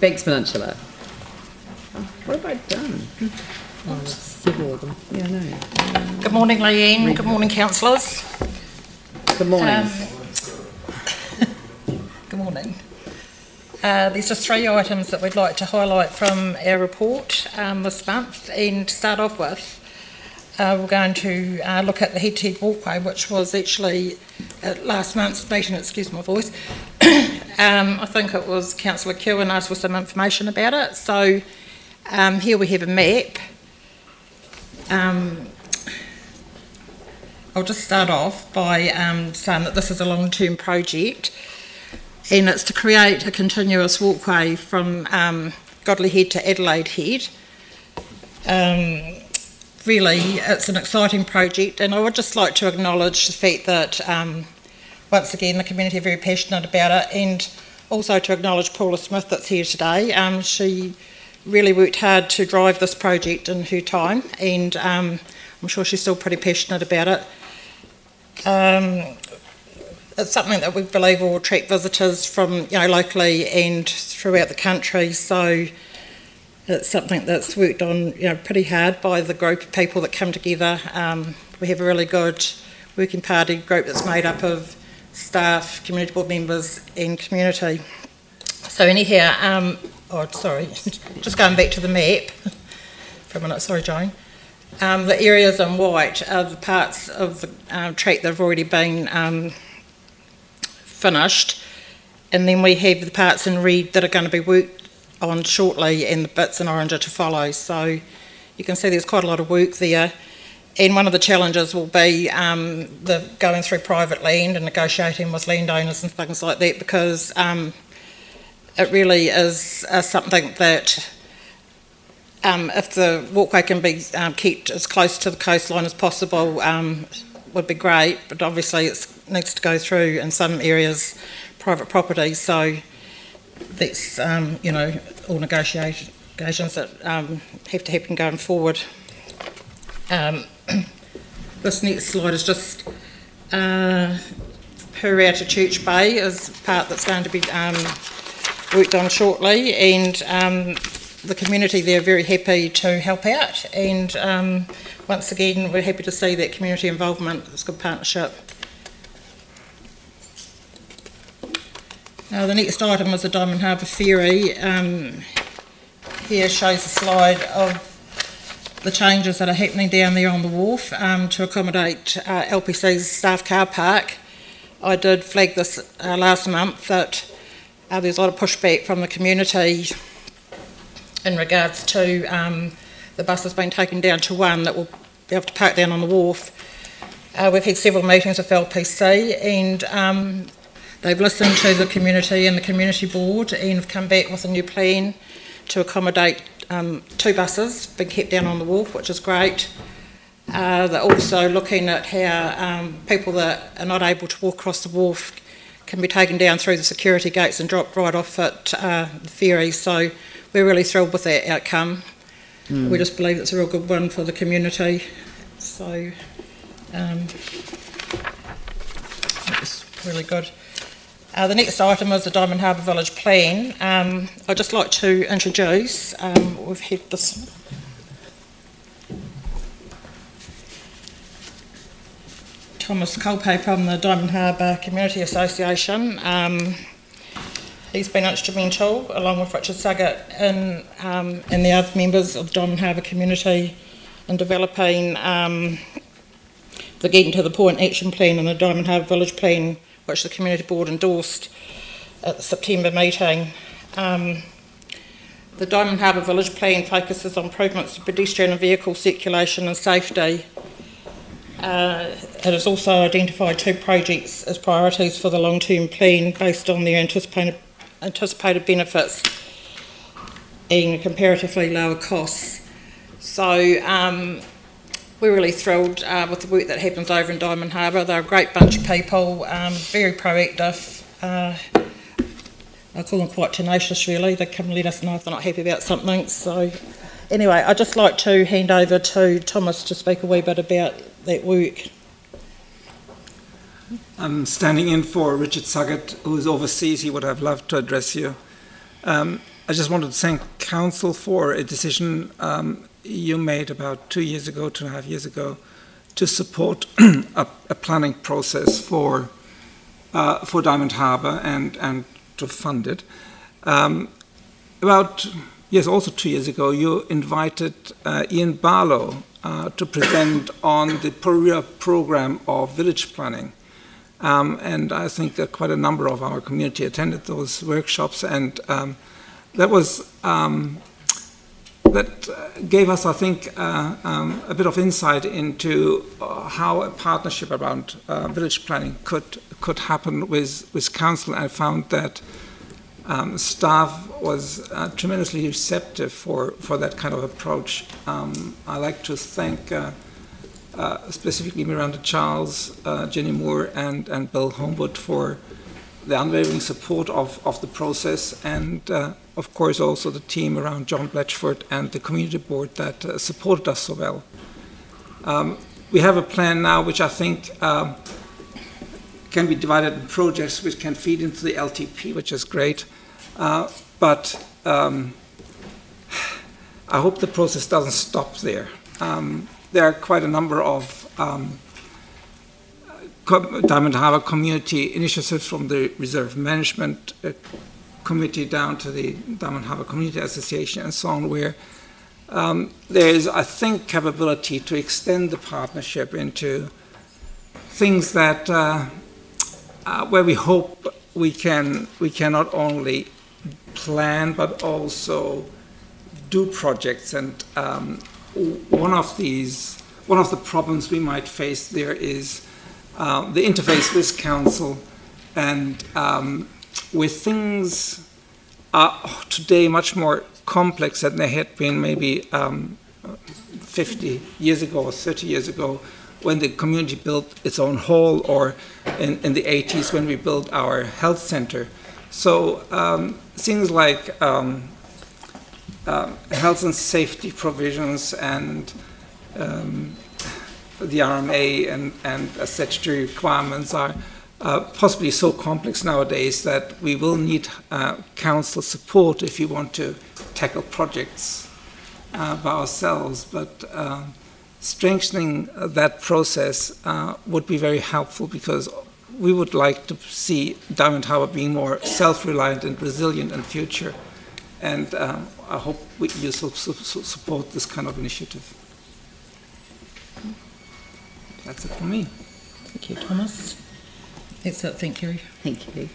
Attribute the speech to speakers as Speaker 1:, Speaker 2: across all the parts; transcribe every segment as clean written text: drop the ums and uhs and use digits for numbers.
Speaker 1: Thanks, Peninsula. What have I done? Oh, there's several of them. Yeah, I know.
Speaker 2: Good morning, Leanne. Good morning, councillors.
Speaker 1: Good morning.
Speaker 2: Good morning. There's just 3 items that we'd like to highlight from our report this month. And to start off with, we're going to look at the head-to-head walkway, which was actually at last month's meeting, excuse my voice. I think it was Councillor Kewen asked for some information about it. So here we have a map. I'll just start off by saying that this is a long-term project, and it's to create a continuous walkway from Godley Head to Adelaide Head. Really, it's an exciting project, and I would just like to acknowledge the fact that once again the community are very passionate about it, and also to acknowledge Paula Smith that's here today. She really worked hard to drive this project in her time, and I'm sure she's still pretty passionate about it. It's something that we believe will attract visitors from locally and throughout the country, so it's something that's worked on pretty hard by the group of people that come together. We have a really good working party group that's made up of staff, community board members and community. So anyhow, just going back to the map for a minute, sorry Joan. The areas in white are the parts of the track that have already been finished, and then we have the parts in red that are going to be worked on shortly, and the bits in orange are to follow. So you can see there's quite a lot of work there, and one of the challenges will be the going through private land and negotiating with landowners and things like that, because it really is something that if the walkway can be kept as close to the coastline as possible would be great, but obviously it needs to go through in some areas private property, so that's all negotiations that have to happen going forward. This next slide is just per out of Church Bay is part that's going to be worked on shortly, and the community there are very happy to help out, and once again we're happy to see that community involvement. It's a good partnership. Now the next item is the Diamond Harbour Ferry. Here shows a slide of the changes that are happening down there on the wharf to accommodate LPC's staff car park. I did flag this last month that there's a lot of pushback from the community in regards to the buses being taken down to one that will be able to park down on the wharf. We've had several meetings with LPC, and they've listened to the community and the community board, and have come back with a new plan to accommodate 2 buses being kept down on the wharf, which is great. They're also looking at how people that are not able to walk across the wharf can be taken down through the security gates and dropped right off at the ferry, so we're really thrilled with that outcome. We just believe it's a real good one for the community, so it's really good. The next item is the Diamond Harbour Village Plan. I'd just like to introduce, we've had this Thomas Culpay from the Diamond Harbour Community Association. He's been instrumental, along with Richard Suggett, and the other members of the Diamond Harbour community in developing the Getting to the Point Action Plan and the Diamond Harbour Village Plan, which the community board endorsed at the September meeting. The Diamond Harbour Village Plan focuses on improvements to pedestrian and vehicle circulation and safety. It has also identified 2 projects as priorities for the long-term plan based on their anticipated benefits and comparatively lower costs. So we're really thrilled with the work that happens over in Diamond Harbour. They're a great bunch of people, very proactive. I call them quite tenacious really. They come and let us know if they're not happy about something. So anyway, I'd just like to hand over to Thomas to speak a wee bit about that work.
Speaker 3: I'm standing in for Richard Suggett, who's overseas. He would have loved to address you. I just wanted to thank Council for a decision you made about 2.5 years ago, to support a planning process for Diamond Harbour and to fund it. Also 2 years ago, you invited Ian Barlow to present on the Perugia program of village planning. And I think that quite a number of our community attended those workshops, and that gave us, I think, a bit of insight into how a partnership around village planning could happen with council. I found that staff was tremendously receptive for that kind of approach. I like to thank specifically Miranda Charles, Jenny Moore, and Bill Homewood for the unwavering support of the process, and of course also the team around John Blatchford and the community board that supported us so well. We have a plan now which I think can be divided in projects which can feed into the LTP, which is great, but I hope the process doesn't stop there. There are quite a number of Diamond Harbour community initiatives, from the Reserve Management Committee down to the Diamond Harbour Community Association and so on, where there is, I think, capability to extend the partnership into things that where we hope we can not only plan but also do projects. And one of the problems we might face there is the interface with council, and where things are today much more complex than they had been maybe 50 years ago or 30 years ago, when the community built its own hall, or in the 80s when we built our health center. So things like health and safety provisions and the RMA and statutory requirements are possibly so complex nowadays that we will need council support if you want to tackle projects by ourselves. But strengthening that process would be very helpful, because we would like to see Diamond Harbour being more self-reliant and resilient in future. And I hope you support this kind of initiative. That's it for me.
Speaker 2: Thank you, Thomas. That's it, thank you.
Speaker 1: Thank you.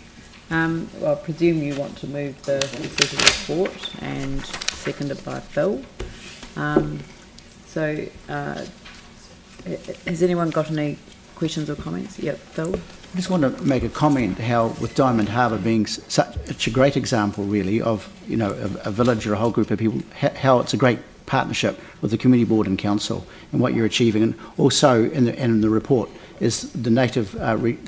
Speaker 1: Well, I presume you want to move the decision report, and seconded by Phil. Has anyone got any questions or comments? Yep, Phil.
Speaker 4: I just want to make a comment how, with Diamond Harbour being such a great example, really, of a village or a whole group of people, how it's a great partnership with the community board and council, and what you're achieving. And also in the report is the native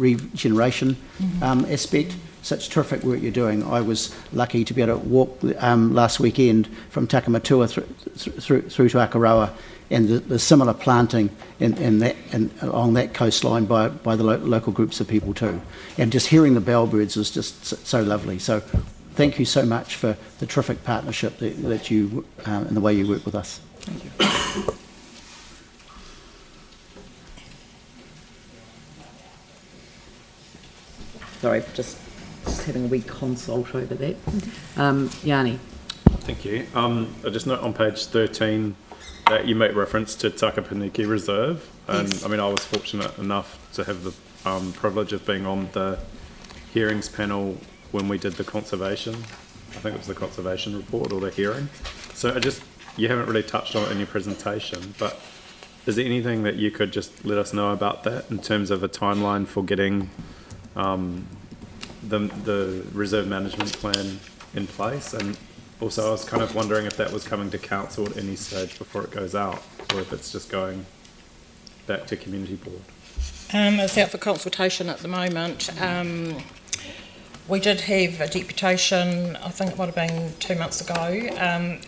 Speaker 4: regeneration aspect. Such terrific work you're doing. I was lucky to be able to walk last weekend from Takamatua through to Akaroa, and the similar planting along that coastline by the local groups of people too. And just hearing the bellbirds was just so lovely. So thank you so much for the terrific partnership that you and the way you work with us.
Speaker 3: Thank you.
Speaker 1: Sorry, just having a wee consult over that. Yanni.
Speaker 5: Thank you. I just note on page 13 that you make reference to Takapaniki Reserve, and yes. I mean, I was fortunate enough to have the privilege of being on the hearings panel when we did the conservation. I think it was the conservation report or the hearing. So you haven't really touched on it in your presentation, but is there anything that you could just let us know about that in terms of a timeline for getting the reserve management plan in place? And also I was kind of wondering if that was coming to council at any stage before it goes out, or if it's just going back to community board.
Speaker 2: It's out for consultation at the moment. We did have a deputation, I think it might have been 2 months ago, and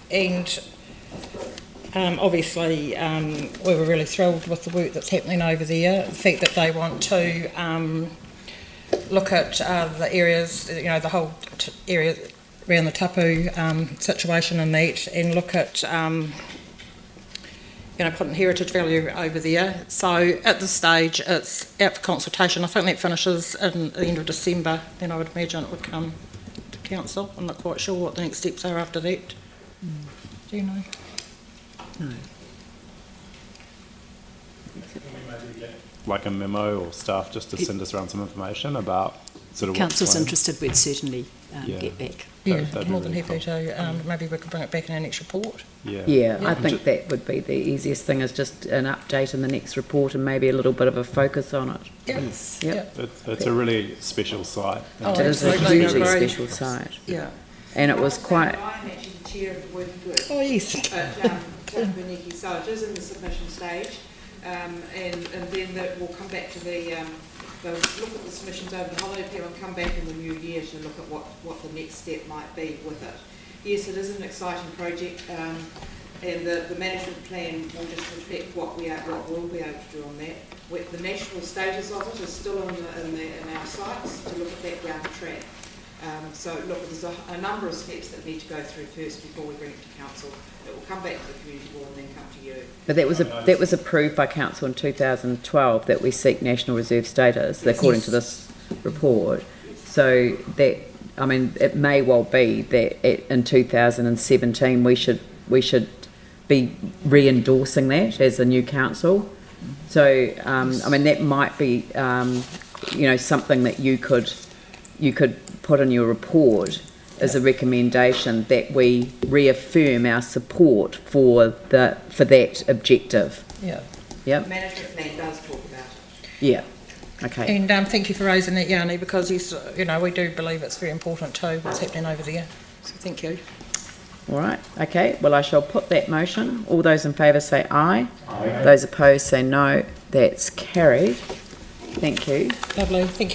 Speaker 2: obviously we were really thrilled with the work that's happening over there. The fact that they want to look at the areas, the whole area around the tapu situation and that, and look at putting heritage value over there. So at this stage it's out for consultation. I think that finishes in the end of December, then I would imagine it would come to council. I'm not quite sure what the next steps are after that. Do you know?
Speaker 1: No.
Speaker 5: Like a memo or staff just to send us around some information about sort of
Speaker 6: Council's interested, we'd certainly get back.
Speaker 2: Yeah,
Speaker 5: That'd be
Speaker 2: more than
Speaker 5: really
Speaker 2: happy to. Maybe we could bring it back in our next report.
Speaker 1: Yeah, I think that would be the easiest thing, is just an update in the next report and maybe a little bit of a focus on it.
Speaker 2: Yes.
Speaker 1: Yep.
Speaker 5: It's a really special site.
Speaker 2: Oh,
Speaker 1: It is a
Speaker 2: absolutely,
Speaker 1: hugely
Speaker 2: agree.
Speaker 1: special site.
Speaker 2: Yeah.
Speaker 1: And it was quite...
Speaker 7: I'm actually the chair of the working group
Speaker 2: Oh, yes.
Speaker 7: at Peninsula, so it is in the submission stage, and then we'll come back to they'll look at the submissions over the holiday period and come back in the new year to look at what the next step might be with it. Yes, it is an exciting project, and the management plan will just reflect what we'll be able to do on that. The national status of it is still in our sites to look at that down the track. So look, there's a number of steps that need to go through first before we bring it to council. It will come back to the community board and then come to you.
Speaker 1: But that was approved by council in 2012, that we seek national reserve status, according to this report. So that, I mean, it may well be that in 2017 we should be re-endorsing that as a new council. So I mean, that might be something that you could put in your report as a recommendation, that we reaffirm our support for that objective.
Speaker 2: Yeah.
Speaker 1: Yep.
Speaker 7: The management plan does talk about it.
Speaker 1: Yeah. Okay.
Speaker 2: And thank you for raising that, Yanni, because yes, we do believe it's very important too, what's happening over there. So thank you.
Speaker 1: All right. Okay. Well, I shall put that motion. All those in favour say aye. Aye. Those opposed say no. That's carried. Thank you.
Speaker 2: Lovely. Thank you.